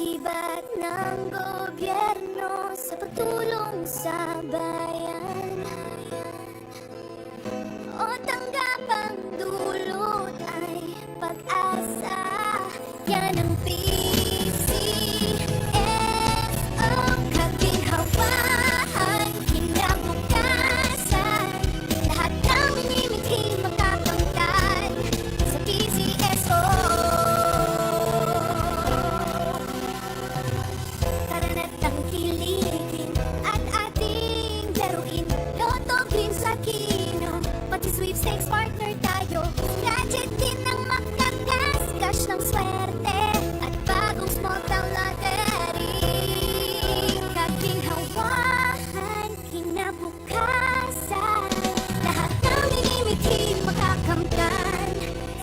Kaakibat ng gobyerno sa pagtulong sa bayan, o tanggapang dulot ay pag-asa. Yan ang PCSO, kaginhawahan, kinabukasan. Lahat ng minimiting makakamtan sa PCSO. Tara na't tangkilikin at ating laruin Lotto, Greens at Kino, pati sweepstakes partner tayo. Gadget din ang makakas, cash ng swerte at bagong small town lottery. Kaginhawahan, kinabukasan. Lahat ng minimiting makakamtan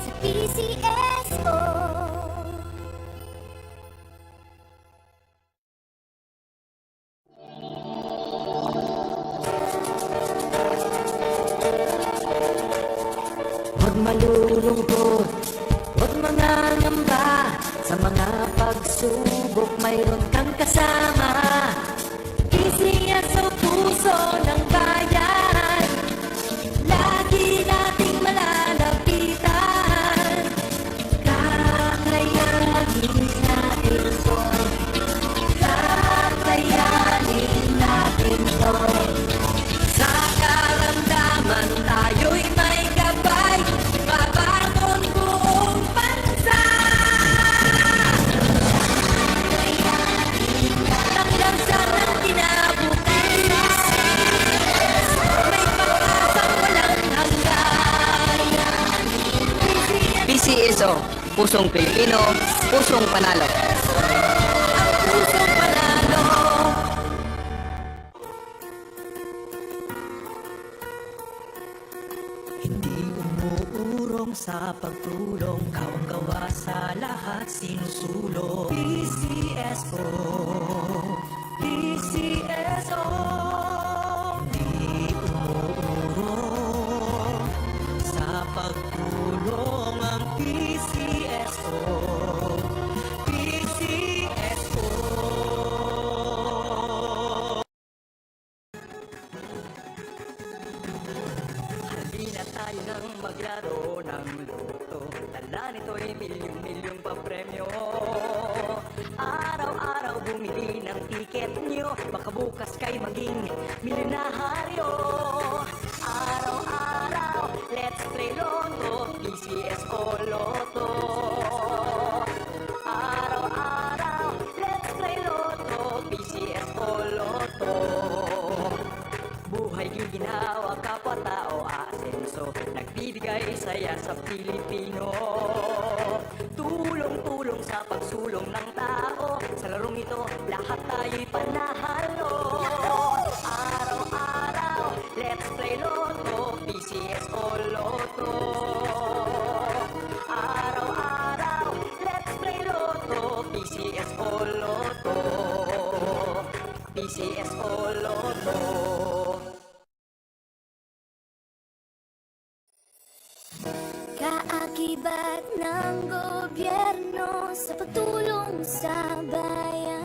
sa PCSO. Huwag malulungkot, huwag mangangamba. Sa mga pagsubok mayroon kang kasama. Isiya sa puso ng bayan, lagi nating malalapitan. Kakayanin natin to, kakayanin natin to. Sa karamdaman tayo'y may gabay, babangon buong bansa. Hanggang sa kinabukasan, may pag-asang walang hanggan. PCSO, pusong Pilipino, pusong panalo. Ang pusong panalo. Hindi umuurong sa pagtulong, kawang-gawa sa lahat sinusulong. PCSO, PCSO. Hindi umuurong sa pagtulong ang PCSO, PCSO. Halina tayo nang maglaro ng loto. Tala nito'y milyong-milyong papremyo. Araw-araw bumili ng tiket nyo, baka bukas kay maging milyonaryo. Araw-araw, let's play Lotto, PCSO Lotto. Araw-araw, let's play Lotto, PCSO Lotto. Buhay ginawa, kapwa-tao asenso, nagbibigay saya sa Pilipino. Tulong-tulong sa pagsulong ng tao, sa larong ito lahat tayo'y panahalo. Araw-araw, let's play Lotto, PCSO Lotto. Araw-araw, let's play Lotto, PCSO Lotto. PCSO Lotto. Kaakibat ng gobyerno sa pagtulong sa bayan,